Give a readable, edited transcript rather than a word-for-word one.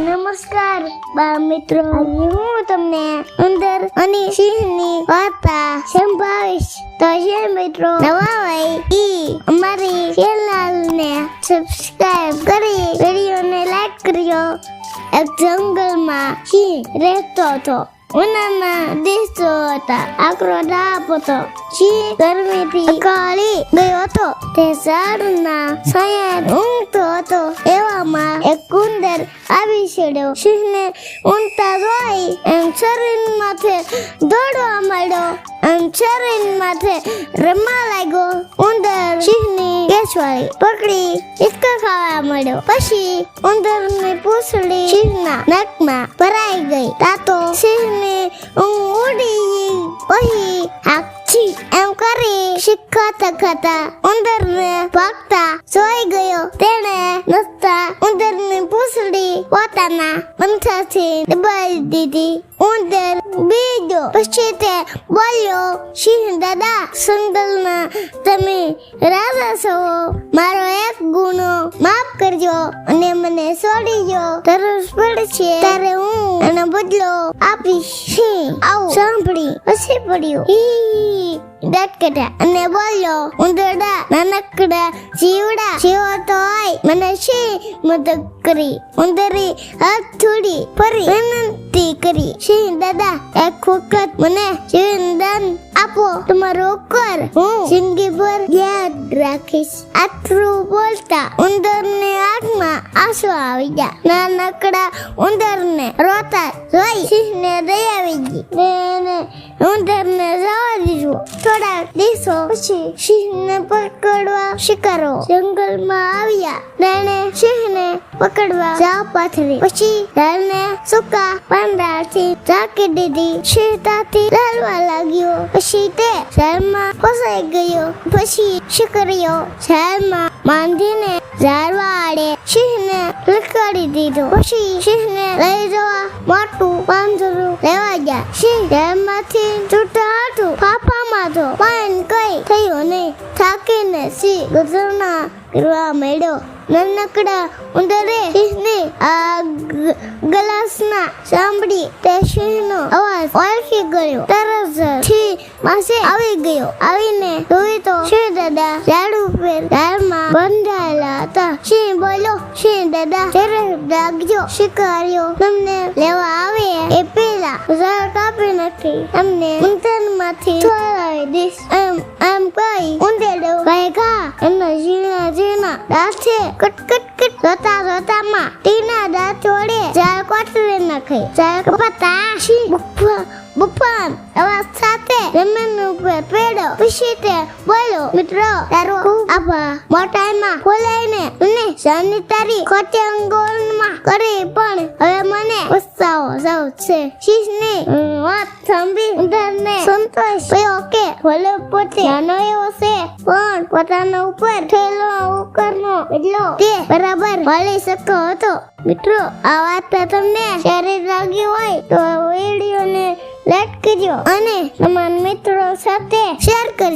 નમસ્કાર બા મિત્રો, આજે હું તમને ઉંદર અને સિંહની વાર્તા સંભળાવીશ. તો જે મિત્રો નવા હોય ઈ અમારી ચેનલને સબસ્ક્રાઇબ કરી વિડીયોને લાઈક કરજો. એક જંગલમાં સિંહ રહેતો હતો. ઉનાળાના દિવસો હતા. આકરો તાપ હતો. સિંહ ગરમીથી અકાળી ગયો હતો. તે ઝાડના છાંયે ઊંઘતો હતો. એવામાં એક ઉંદર આવી ચડ્યો. સિંહને ઊંઘતા જોઈ એમ શરીર માથે દોડવા માંડ્યો. એમ શરીર માથે રમવા લાગ્યો. ઉંદર સિંહની કેસવાળી પકડી હિંચકા ખાવા માંડ્યો. પછી ઉંદરની પૂંછડી સિંહના નાકમાં ભરાઈ ગઈ. તાતો સિંહની ઊંઘ ઉડી ગઈ. પછી હાકછી એમ કરી શીખાતા ખાતા ઉંદરને ભાગતા જોઈ ગયો. તેણે નસતા ઉંદરની પૂંછડી પોતાના પંથાથી દબાવી દીધી. ઉંદર બીજો. પછી તે બોલ્યો, સિંહ દાદા, જંગલના તમે રાજા છો. મારો એક ગુનો માફ કરજો અને મને છોડી દો. તરસ પડશે ત્યારે હું એનો બદલો આપીશ. સિંહ આવું સાંભળી હસી પડ્યો. દાંત કાઢ્યા અને બોલ્યો, ઉંદરડા નાનકડા જીવડા જેવો તો હોય, મને શી મદદ કરી. ઉંદરે હાથ જોડી ફરી વિનંતી કરી, સિંહ દાદા, એક વખત મને જીવનદાન આપો. તમારો કર હું જિંદગી ભર યાદ રાખીશ. આટલું બોલતા ઉંદરની આંખમાં આંસુ આવી ગયા. નાનકડા ઉંદરને રોતા જોઈ સિંહને દયા આવી ગઈ. તેને ઉંદરને જવા દીધું. થોડા દિવસો પછી સિંહને પકડવા શિકારો જંગલમાં આવ્યા. તેણે સિંહને પકડવા જાવ પાથરી. પછી તેને સૂકા પાંદડાથી ઢાંકી દીધી. સિંહ ત્યાંથી ચાલવા લાગ્યો. પછી તે ઝાડમાં ફસાઈ ગયો. પછી શિકારીઓ ઝાડમાં બાંધીને ઝાડવા આડે સિંહને લટકાવી દીધો. પછી સિંહને લઈ જવા મોટું પાંજરું લેવા ગયા. સિંહ ઝાડમાંથી છૂટા હતું. ફાફામાં તો પણ કઈ થયું નહીં. થાકીને સિંહ ગર્જના કરવા માંડ્યો. નાનકડા ઉંદરે સિંહની આ ગલાસના સાંભળી તે સિંહનો અવાજ ઓળખી ગયો. તરત સિંહ પાસે આવી ગયો. આવીને જોયું તો સિંહ દાદા ઝાડ ઉપર ઝાડમાં બંધાયેલા હતા. સિંહ બોલ્યો, સિંહ દાદા, ઝડપ રાખજો. શિકારીઓ તમને લેવા આવે એ પહેલા ઝાડ કાપી નથી તમને ઉંદરમાંથી છોડાવી દઈશ. એમ કહી ઉંદરે ભાગ્યા. એના ઝીણા દાંતે કટ કટ કટ રોતા રોતામાં તેના દાંત વડે ઝાડ કોતરી નાખે. ઝાડ કપાતા સિંહ બુફાન અવાજ સાથે જમીન ઉપર પડ્યો. પછી તે બોલ્યો, મિત્રો, તારો ખૂબ આભાર. મોટાઈમાં ખોલાઈને અને સાની તારી ખોટી અંગોળમાં કરી, પણ હવે મને પસ્તાવો જાવ છે. સિંહની વાત સાંભળી ઉંદરને સંતોષ થયો કે ભલે પોતે નાનો એવો છે, પણ પોતાના ઉપર થયેલો ઉપકારનો બદલો તે બરાબર વાળી શકતો હતો. મિત્રો, આ વાત તમને સારી લાગી હોય તો વિડીયોને લાઈક કરજો અને તમારા મિત્રો સાથે શેર કરજો.